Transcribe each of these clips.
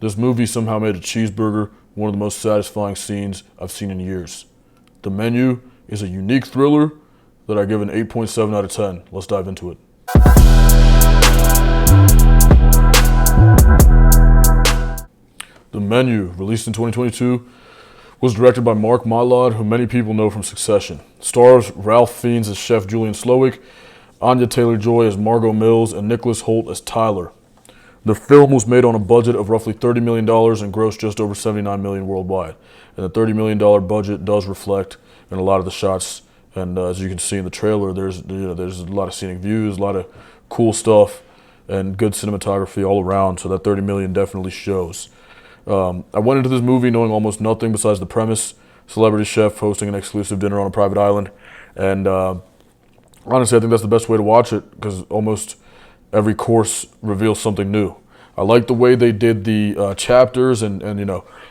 This movie somehow made a cheeseburger one of the most satisfying scenes I've seen in years. The Menu is a unique thriller that I give an 8.7 out of 10. Let's dive into it. The Menu, released in 2022, was directed by Mark Mylod, who many people know from Succession. Stars Ralph Fiennes as Chef Julian Slowick, Anya Taylor-Joy as Margot Mills, and Nicholas Hoult as Tyler. The film was made on a budget of roughly $30 million and grossed just over $79 million worldwide. And the $30 million budget does reflect in a lot of the shots. And as you can see in the trailer, there's a lot of scenic views, a lot of cool stuff, and good cinematography all around. So that $30 million definitely shows. I went into this movie knowing almost nothing besides the premise: celebrity chef hosting an exclusive dinner on a private island. And honestly, I think that's the best way to watch it because almost every course reveals something new. I like the way they did the chapters, and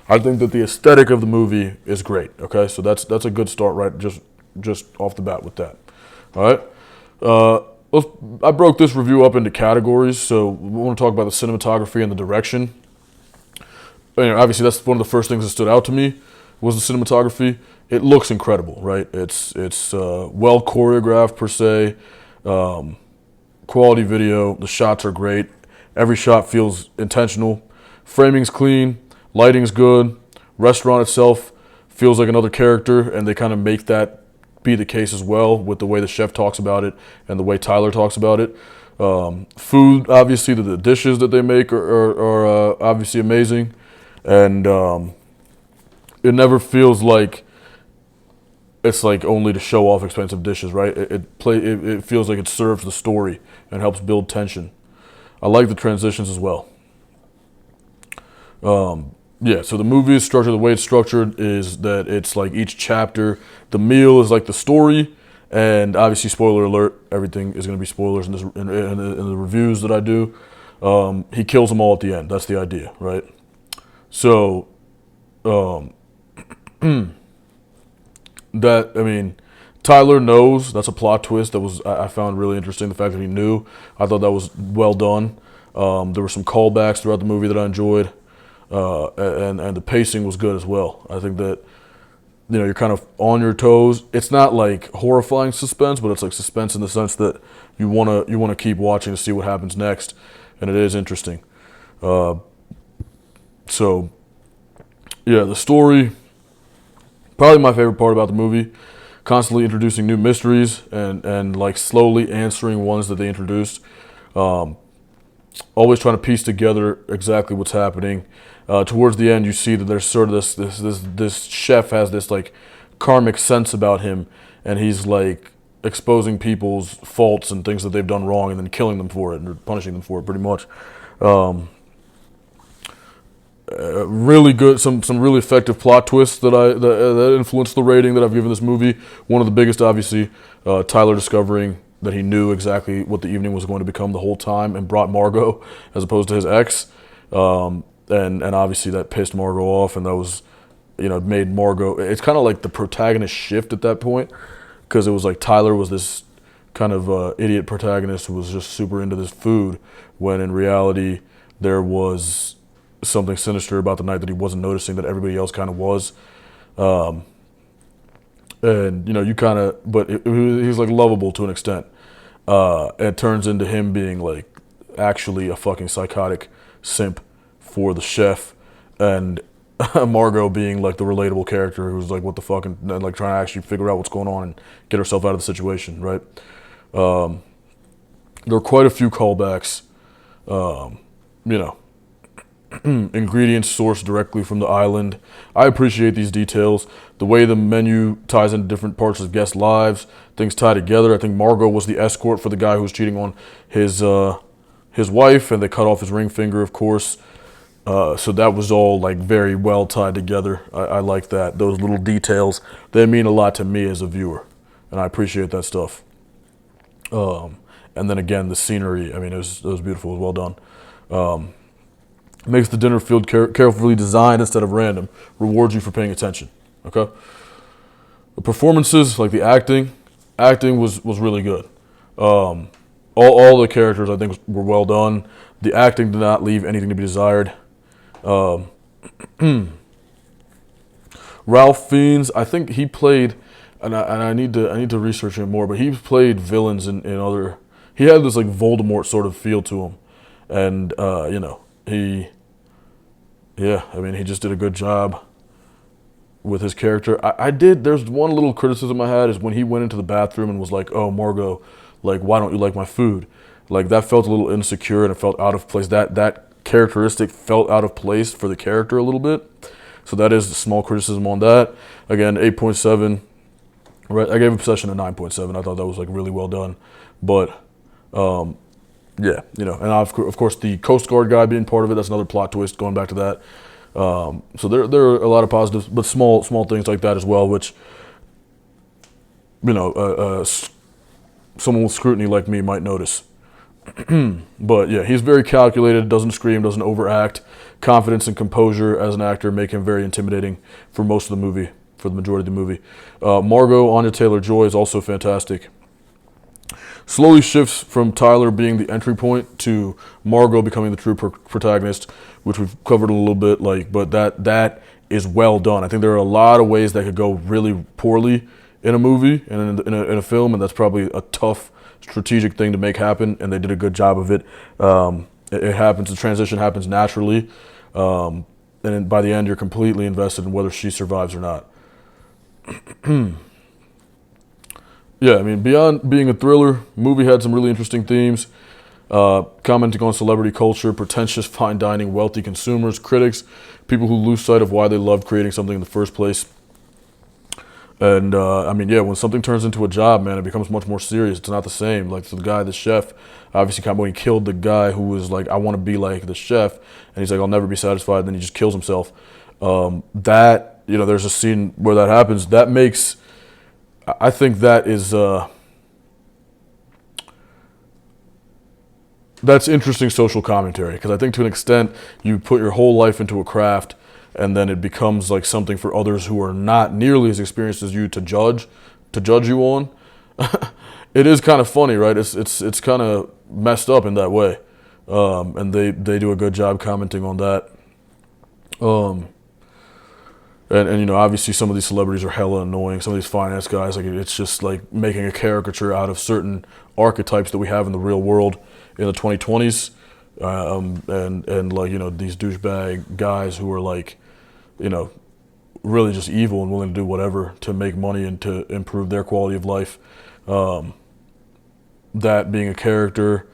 I think that the aesthetic of the movie is great. Okay, so that's a good start, right? Just off the bat with that. All right. I broke this review up into categories, so we want to talk about the cinematography and the direction. Obviously, that's one of the first things that stood out to me was the cinematography. It looks incredible, right? It's well choreographed per se. Quality video. The shots are great. Every shot feels intentional. Framing's clean. Lighting's good. Restaurant itself feels like another character, and they kind of make that be the case as well with the way the chef talks about it and the way Tyler talks about it. Food, obviously, the dishes that they make are obviously amazing. And it never feels like it's like only to show off expensive dishes, right? It feels like it serves the story and helps build tension. I like the transitions as well. So the movie is structured, the way it's structured is that it's like each chapter, the meal is like the story, and obviously, spoiler alert, everything is going to be spoilers in the reviews that I do. He kills them all at the end. That's the idea, right? So, Tyler knows. That's a plot twist that I found really interesting. The fact that he knew, I thought that was well done. There were some callbacks throughout the movie that I enjoyed, and the pacing was good as well. I think that you're kind of on your toes. It's not like horrifying suspense, but it's like suspense in the sense that you wanna keep watching to see what happens next, and it is interesting. So, yeah, the story, probably my favorite part about the movie, constantly introducing new mysteries and like slowly answering ones that they introduced. Always trying to piece together exactly what's happening. Towards the end, you see that there's sort of this chef has this like karmic sense about him, and he's like exposing people's faults and things that they've done wrong, and then killing them for it or punishing them for it, pretty much. Really good, some really effective plot twists that influenced the rating that I've given this movie. One of the biggest, obviously, Tyler discovering that he knew exactly what the evening was going to become the whole time and brought Margot as opposed to his ex, and obviously that pissed Margot off, and that was, made Margot. It's kind of like the protagonist shift at that point, because it was like Tyler was this kind of idiot protagonist who was just super into this food, when in reality there was something sinister about the night that he wasn't noticing that everybody else kind of was. You kind of, but he's like lovable to an extent. It turns into him being like actually a fucking psychotic simp for the chef, and Margot being like the relatable character who's like, what the fuck, and like trying to actually figure out what's going on and get herself out of the situation, right? There were quite a few callbacks, ingredients sourced directly from the island. I appreciate these details. The way the menu ties into different parts of guests' lives, things tie together. I think Margot was the escort for the guy who was cheating on his wife, and they cut off his ring finger, of course. So that was all like very well tied together. I like that. Those little details, they mean a lot to me as a viewer, and I appreciate that stuff. And then again, the scenery, it was beautiful. It was well done. Makes the dinner feel carefully designed instead of random. Rewards you for paying attention. Okay. The performances, like the acting was really good. All the characters I think were well done. The acting did not leave anything to be desired. Ralph Fiennes, I think he played, and I need to research him more, but he played villains in other. He had this like Voldemort sort of feel to him, and yeah, I mean he just did a good job with his character. I did. There's one little criticism I had is when he went into the bathroom and was like, "Oh, Margot, like why don't you like my food?" Like that felt a little insecure and it felt out of place. That characteristic felt out of place for the character a little bit. So that is a small criticism on that. Again, 8.7. Right, I gave Obsession a 9.7. I thought that was like really well done, but yeah, and of course the Coast Guard guy being part of it. That's another plot twist. Going back to that, so there are a lot of positives, but small things like that as well, which someone with scrutiny like me might notice. But yeah, he's very calculated, doesn't scream, doesn't overact. Confidence and composure as an actor make him very intimidating for most of the movie, for the majority of the movie. Margot, Anya Taylor-Joy, is also fantastic. Slowly shifts from Tyler being the entry point to Margot becoming the true protagonist, which we've covered a little bit. But that is well done. I think there are a lot of ways that could go really poorly in a movie and in a film, and that's probably a tough strategic thing to make happen, and they did a good job of it. It happens, the transition happens naturally, and then by the end you're completely invested in whether she survives or not. Yeah, I mean, beyond being a thriller, movie had some really interesting themes, commenting on celebrity culture, pretentious fine dining, wealthy consumers, critics, people who lose sight of why they loved creating something in the first place. And I mean, yeah, when something turns into a job, man, it becomes much more serious. It's not the same. Like, so the guy, the chef, obviously, kind of when he killed the guy who was like, I want to be like the chef, and he's like, I'll never be satisfied. And then he just kills himself. There's a scene where that happens. That makes, I think that is, that's interesting social commentary, because I think to an extent you put your whole life into a craft, and then it becomes like something for others who are not nearly as experienced as you to judge you on. It is kind of funny, right? It's kind of messed up in that way, and they do a good job commenting on that. And obviously some of these celebrities are hella annoying. Some of these finance guys, like it's just like making a caricature out of certain archetypes that we have in the real world in the 2020s. And like, these douchebag guys who are like, really just evil and willing to do whatever to make money and to improve their quality of life. That being a character,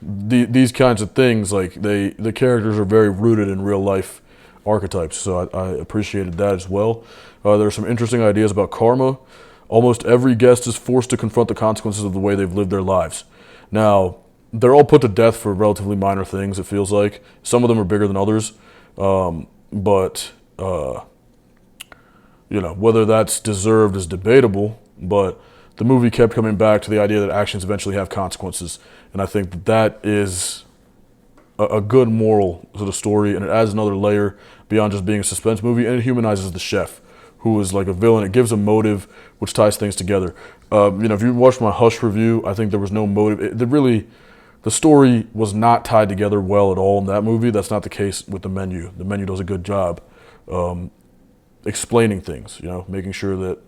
these kinds of things, like the characters are very rooted in real life archetypes. So I appreciated that as well. There are some interesting ideas about karma. Almost every guest is forced to confront the consequences of the way they've lived their lives. Now, they're all put to death for relatively minor things, it feels like. Some of them are bigger than others. But whether that's deserved is debatable. But the movie kept coming back to the idea that actions eventually have consequences. And I think that is a good moral to the story, and it adds another layer beyond just being a suspense movie, and it humanizes the chef, who is like a villain. It gives a motive, which ties things together. If you watched my Hush review, I think there was no motive. The story was not tied together well at all in that movie. That's not the case with The Menu. The Menu does a good job explaining things, making sure that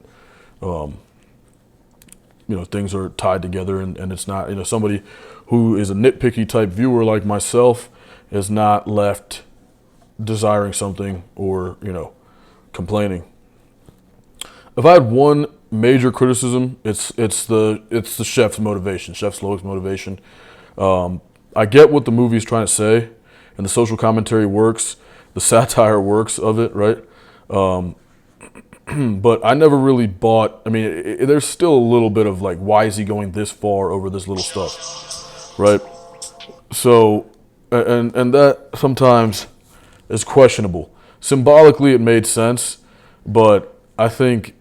things are tied together, and it's not, somebody who is a nitpicky type viewer like myself is not left desiring something or, complaining. If I had one major criticism, it's the chef's motivation, Chef Slowik's motivation. I get what the movie is trying to say, and the social commentary works, the satire works of it, right? But I never really bought. I mean, there's still a little bit of like, why is he going this far over this little stuff, right? So, and that sometimes is questionable. Symbolically, it made sense, but I think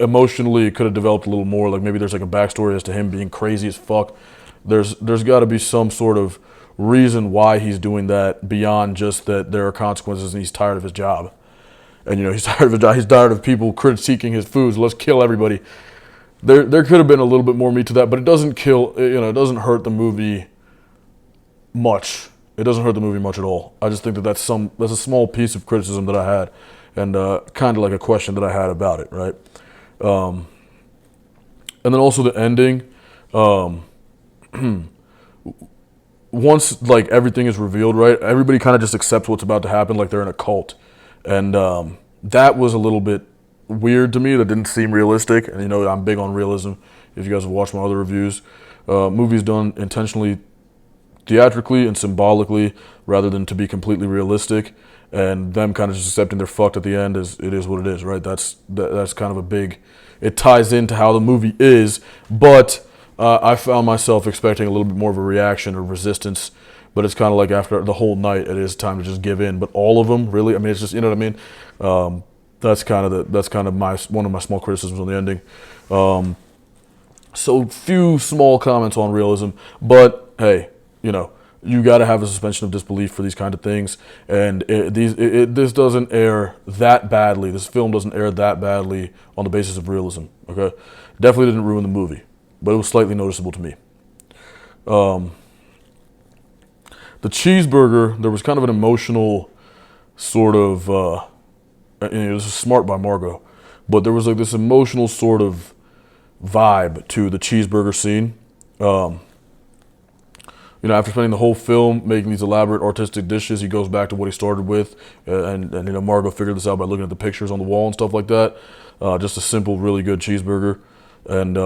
emotionally it could have developed a little more. Like maybe there's like a backstory as to him being crazy as fuck. There's got to be some sort of reason why he's doing that beyond just that there are consequences and he's tired of his job. And he's tired of his job. He's tired of people critiquing his foods. Let's kill everybody. There could have been a little bit more meat to that, but it doesn't kill. It doesn't hurt the movie much It doesn't hurt the movie much at all. I just think that that's a small piece of criticism that I had, and kind of like a question that I had about it, right? And then also the ending. Once like everything is revealed, right? Everybody kind of just accepts what's about to happen, like they're in a cult, and that was a little bit weird to me. That didn't seem realistic, and I'm big on realism. If you guys have watched my other reviews, movies done intentionally theatrically and symbolically rather than to be completely realistic, and them kind of just accepting they're fucked at the end it is what it is, right? That's kind of a big, it ties into how the movie is, but I found myself expecting a little bit more of a reaction or resistance, but it's kind of like after the whole night, it is time to just give in. But all of them, really, I mean, it's just, you know what I mean? That's kind of one of my small criticisms on the ending. So few small comments on realism, but hey, you got to have a suspension of disbelief for these kind of things, and this doesn't air that badly. This film doesn't air that badly on the basis of realism. Okay, definitely didn't ruin the movie, but it was slightly noticeable to me. The cheeseburger, there was kind of an emotional sort of, this is smart by Margot, but there was like this emotional sort of vibe to the cheeseburger scene. After spending the whole film making these elaborate artistic dishes, he goes back to what he started with, and Margot figured this out by looking at the pictures on the wall and stuff like that. Just a simple, really good cheeseburger, and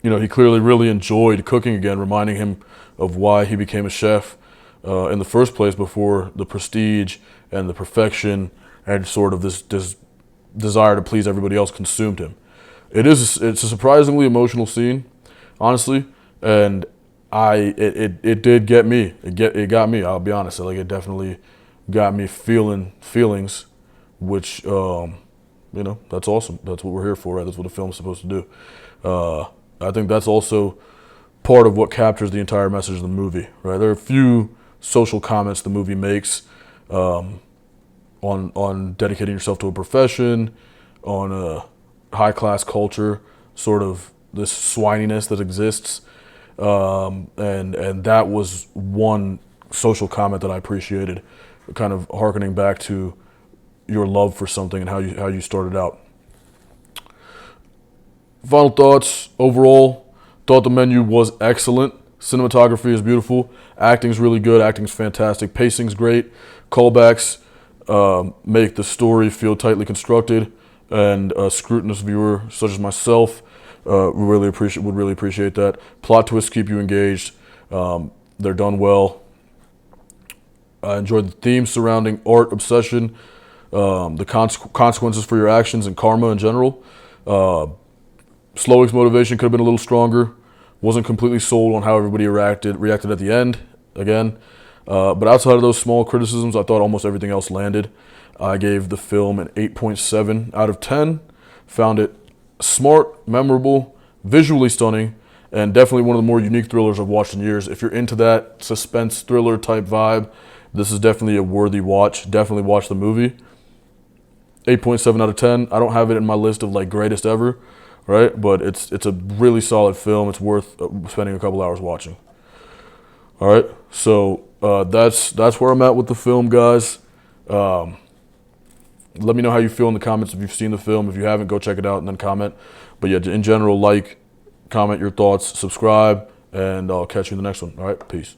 he clearly really enjoyed cooking again, reminding him of why he became a chef in the first place before the prestige and the perfection and sort of this desire to please everybody else consumed him. It's a surprisingly emotional scene, honestly, and it did get me. It got me. I'll be honest. Like, it definitely got me feeling feelings, which that's awesome. That's what we're here for, right? That's what a film's supposed to do. I think that's also part of what captures the entire message of the movie, right? There are a few social comments the movie makes on dedicating yourself to a profession, on a high-class culture, sort of this swininess that exists. And that was one social comment that I appreciated, kind of hearkening back to your love for something and how you started out. Final thoughts, overall, thought the menu was excellent. Cinematography is beautiful. Acting's really good. Acting's fantastic. Pacing's great. Callbacks make the story feel tightly constructed, and a scrutinous viewer such as myself would really appreciate that. Plot twists keep you engaged. They're done well. I enjoyed the themes surrounding art, obsession, the consequences for your actions, and karma in general. Slowick's motivation could have been a little stronger. Wasn't completely sold on how everybody reacted at the end, again. But outside of those small criticisms, I thought almost everything else landed. I gave the film an 8.7 out of 10. Found it smart, memorable, visually stunning, and definitely one of the more unique thrillers I've watched in years. If you're into that suspense thriller type vibe, this is definitely a worthy watch. Definitely watch the movie. 8.7 out of 10. I don't have it in my list of like greatest ever, right? But it's a really solid film. It's worth spending a couple hours watching. All right, so that's where I'm at with the film, guys. Let me know how you feel in the comments if you've seen the film. If you haven't, go check it out and then comment. But yeah, in general, comment your thoughts, subscribe, and I'll catch you in the next one. All right, peace.